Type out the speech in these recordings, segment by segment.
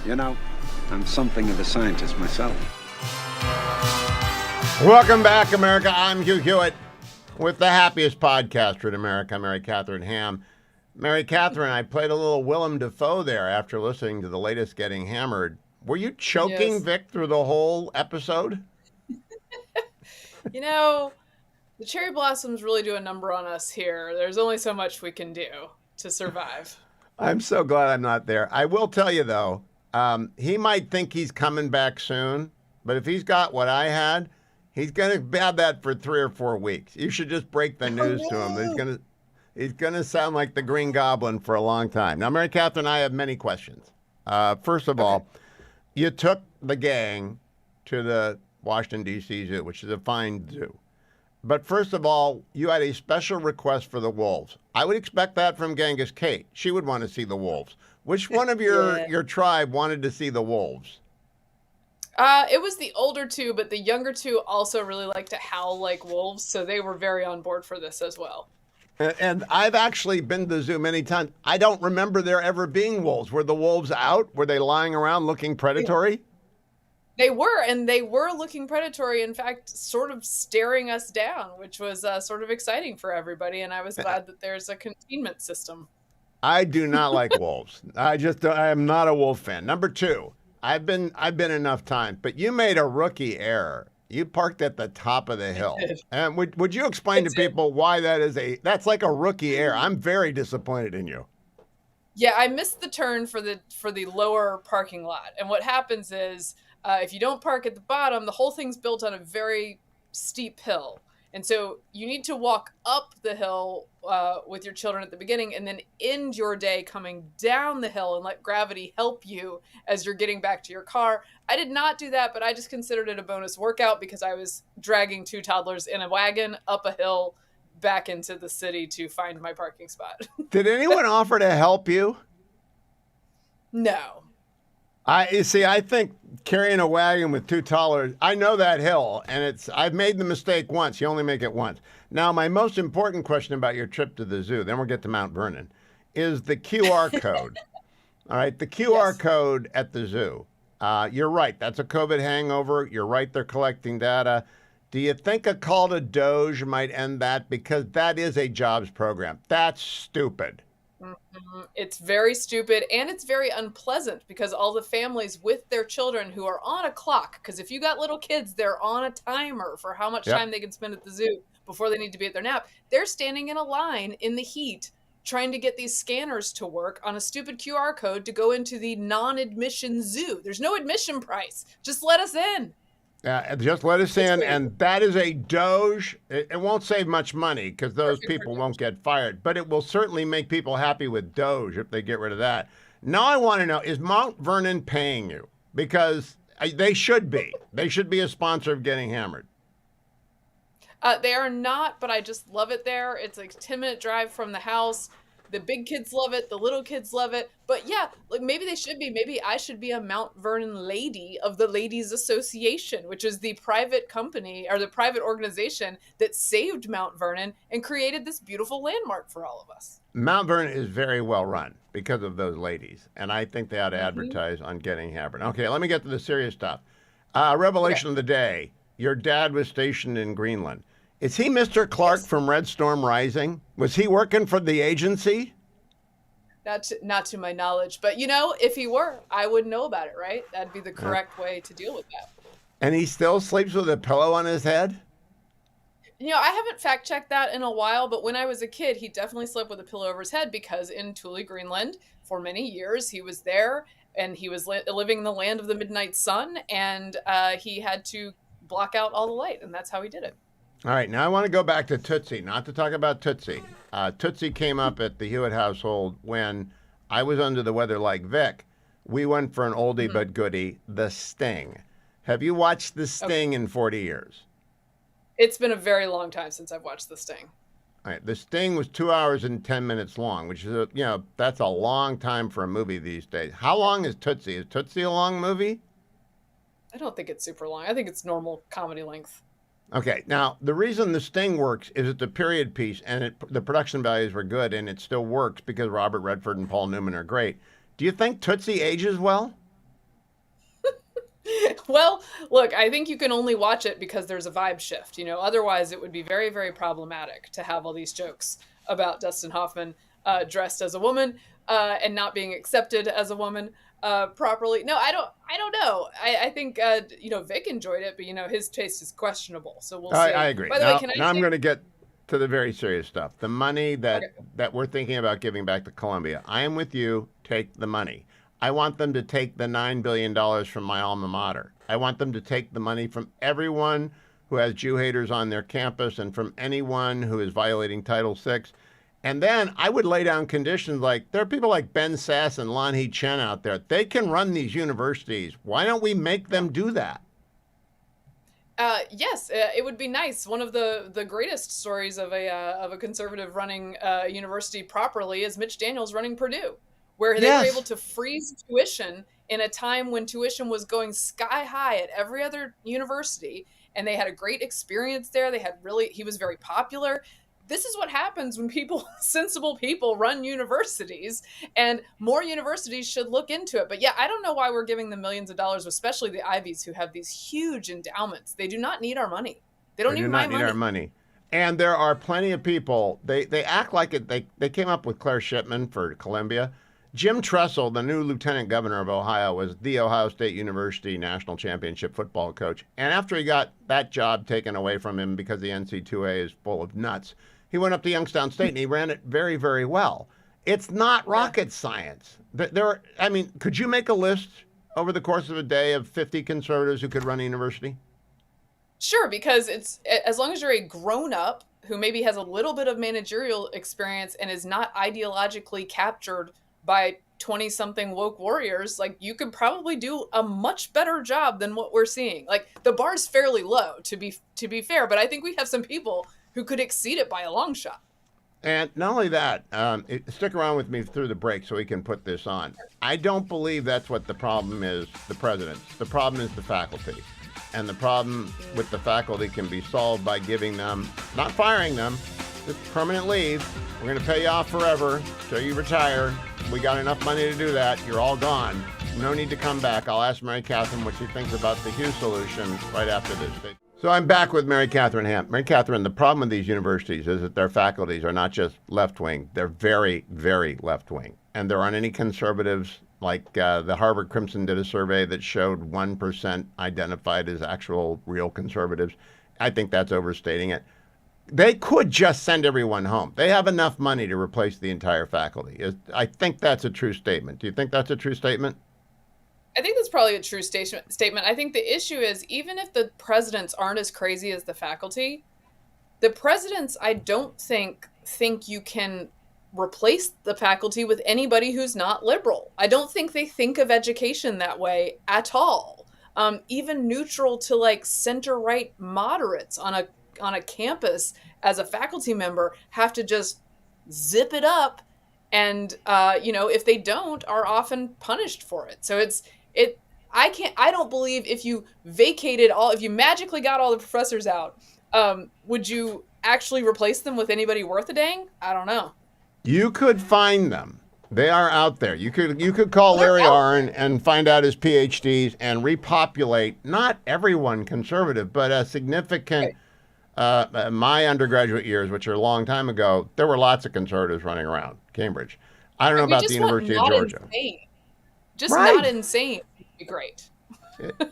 You know, I'm something of a scientist myself. Welcome back, America. I'm Hugh Hewitt with the happiest podcaster in America, Mary Katharine Ham. Mary Katharine, I played a little Willem Dafoe there after listening to the latest Getting Hammered. Were you choking Yes. Vic through the whole episode? You know, the cherry blossoms really do a number on us here. There's only so much we can do to survive. I'm so glad I'm not there. I will tell you, though, he might think he's coming back soon, but if he's got what I had, he's going to have that for 3 or 4 weeks. You should just break the news to him. He's gonna sound like the Green Goblin for a long time. Now, Mary Katharine, I have many questions. First of all, you took the gang to the Washington, D.C. Zoo, which is a fine zoo. But first of all, you had a special request for the wolves. I would expect that from Genghis Kate. She would want to see the wolves. Which one of your tribe wanted to see the wolves? It was the older two, but the younger two also really like to howl like wolves, so they were very on board for this as well. And I've actually been to the zoo many times. I don't remember there ever being wolves. Were the wolves out? Were they lying around looking predatory? They were looking predatory, in fact, sort of staring us down, which was sort of exciting for everybody, and I was glad that there's a containment system. I do not like wolves. I am not a wolf fan. Number two, I've been enough times, but you made a rookie error. You parked at the top of the hill. And would you explain to people why that's like a rookie error? I'm very disappointed in you. Yeah, I missed the turn for the lower parking lot. And what happens is if you don't park at the bottom, the whole thing's built on a very steep hill. And so you need to walk up the hill with your children at the beginning and then end your day coming down the hill and let gravity help you as you're getting back to your car. I did not do that, but I just considered it a bonus workout because I was dragging 2 toddlers in a wagon up a hill back into the city to find my parking spot. Did anyone offer to help you? No. I think carrying a wagon with 2 toddlers, I know that hill, and I've made the mistake once. You only make it once. Now, my most important question about your trip to the zoo, then we'll get to Mount Vernon, is the QR code. All right, the QR code at the zoo. You're right. That's a COVID hangover. You're right. They're collecting data. Do you think a call to Doge might end that? Because that is a jobs program. That's stupid. It's very stupid and it's very unpleasant because all the families with their children who are on a clock, because if you got little kids, they're on a timer for how much time they can spend at the zoo before they need to be at their nap. They're standing in a line in the heat trying to get these scanners to work on a stupid QR code to go into the non-admission zoo. There's no admission price. Just let us in. Just let us in, and that is a Doge. It won't save much money because those people won't get fired, but it will certainly make people happy with Doge if they get rid of that. Now I want to know, is Mount Vernon paying you? Because they should be. They should be a sponsor of Getting Hammered. They are not, but I just love it there. It's like a 10-minute drive from the house. The big kids love it. The little kids love it. But yeah, like maybe they should be. Maybe I should be a Mount Vernon lady of the Ladies Association, which is the private company or the private organization that saved Mount Vernon and created this beautiful landmark for all of us. Mount Vernon is very well run because of those ladies, and I think they ought to advertise on Getting Hammered. Okay, let me get to the serious stuff. Revelation of the day. Your dad was stationed in Greenland. Is he Mr. Clark from Red Storm Rising? Was he working for the agency? Not to my knowledge, but if he were, I would know about it, right? That'd be the correct way to deal with that. And he still sleeps with a pillow on his head? I haven't fact checked that in a while, but when I was a kid, he definitely slept with a pillow over his head because in Thule, Greenland, for many years, he was there and he was living in the land of the midnight sun, and he had to block out all the light, and that's how he did it. All right, now I want to go back to Tootsie, not to talk about Tootsie. Tootsie came up at the Hewitt household when I was under the weather like Vic. We went for an oldie but goodie, The Sting. Have you watched The Sting in 40 years? It's been a very long time since I've watched The Sting. All right, The Sting was 2 hours and 10 minutes long, which is, that's a long time for a movie these days. How long is Tootsie? Is Tootsie a long movie? I don't think it's super long. I think it's normal comedy length. Okay, now the reason The Sting works is it's a period piece, and the production values were good, and it still works because Robert Redford and Paul Newman are great. Do you think Tootsie ages well? Well, look, I think you can only watch it because there's a vibe shift. Otherwise it would be very, very problematic to have all these jokes about Dustin Hoffman dressed as a woman and not being accepted as a woman properly. No, I don't know. I think Vic enjoyed it, but his taste is questionable. So we'll see. I agree. By the way, can I now I'm say? going to get to the very serious stuff. The money that Okay. that we're thinking about giving back to Columbia. I am with you. Take the money. I want them to take the $9 billion from my alma mater. I want them to take the money from everyone who has Jew haters on their campus and from anyone who is violating Title VI. And then I would lay down conditions like there are people like Ben Sass and Lan Hee Chen out there. They can run these universities. Why don't we make them do that? Yes, it would be nice. One of the greatest stories of a conservative running university properly is Mitch Daniels running Purdue, where they were Yes. able to freeze tuition in a time when tuition was going sky high at every other university, and they had a great experience there. He was very popular. This is what happens when sensible people run universities, and more universities should look into it. But yeah, I don't know why we're giving them millions of dollars, especially the Ivies who have these huge endowments. They do not need our money. They don't They need do my not need money. our money. And there are plenty of people, they act like it. They came up with Claire Shipman for Columbia. Jim Tressel, the new lieutenant governor of Ohio, was the Ohio State University national championship football coach. And after he got that job taken away from him because the NC2A is full of nuts, he went up to Youngstown State and he ran it very, very well. It's not rocket science. Could you make a list over the course of a day of 50 conservatives who could run a university? Sure, because it's as long as you're a grown up who maybe has a little bit of managerial experience and is not ideologically captured by 20 something woke warriors, like you could probably do a much better job than what we're seeing. Like the bar's fairly low to be fair, but I think we have some people who could exceed it by a long shot. And not only that, stick around with me through the break so we can put this on. I don't believe that's what the problem is, the presidents. The problem is the faculty. And the problem with the faculty can be solved by giving them, not firing them, just permanent leave. We're going to pay you off forever till you retire. We got enough money to do that. You're all gone. No need to come back. I'll ask Mary Katharine what she thinks about the Hugh solution right after this. So I'm back with Mary Katharine Ham. Mary Katharine, the problem with these universities is that their faculties are not just left-wing. They're very, very left-wing. And there aren't any conservatives. Like the Harvard Crimson did a survey that showed 1% identified as actual real conservatives. I think that's overstating it. They could just send everyone home. They have enough money to replace the entire faculty. I think that's a true statement. Do you think that's a true statement? I think that's probably a true statement. I think the issue is even if the presidents aren't as crazy as the faculty, the presidents, I don't think you can replace the faculty with anybody who's not liberal. I don't think they think of education that way at all. Even neutral to like center-right moderates on a campus as a faculty member have to just zip it up, and if they don't, are often punished for it. So I don't believe if you magically got all the professors out, would you actually replace them with anybody worth a dang? I don't know. You could find them. They are out there. You could call Larry Arnn and find out his PhDs and repopulate, not everyone conservative, but a significant, my undergraduate years, which are a long time ago, there were lots of conservatives running around Cambridge. I don't know about the University of Georgia. Insane. Just Right. not insane would be great.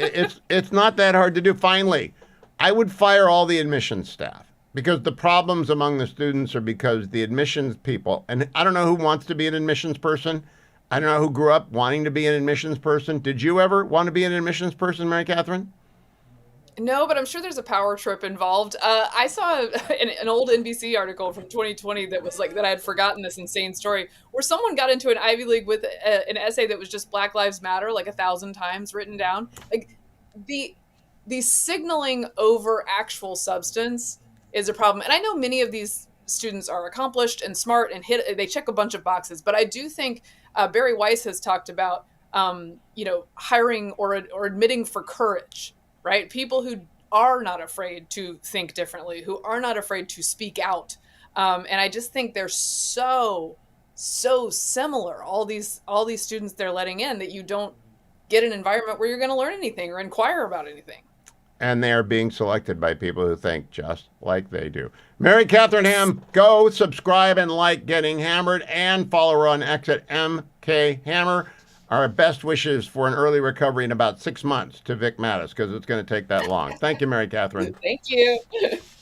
It's not that hard to do. Finally, I would fire all the admissions staff because the problems among the students are because the admissions people, and I don't know who wants to be an admissions person. I don't know who grew up wanting to be an admissions person. Did you ever want to be an admissions person, Mary Katharine? No, but I'm sure there's a power trip involved. I saw an old NBC article from 2020 that was like that I had forgotten this insane story where someone got into an Ivy League with an essay that was just Black Lives Matter like 1,000 times written down. Like the signaling over actual substance is a problem. And I know many of these students are accomplished and smart and they check a bunch of boxes, but I do think Barry Weiss has talked about hiring or admitting for courage. Right? People who are not afraid to think differently, who are not afraid to speak out. And I just think they're so similar. All these students they're letting in that you don't get an environment where you're going to learn anything or inquire about anything. And they are being selected by people who think just like they do. Mary Katharine Ham, go subscribe and like Getting Hammered, and follow her on X at MK Hammer. Our best wishes for an early recovery in about 6 months to Vic Mattis, because it's going to take that long. Thank you, Mary Katharine. Thank you.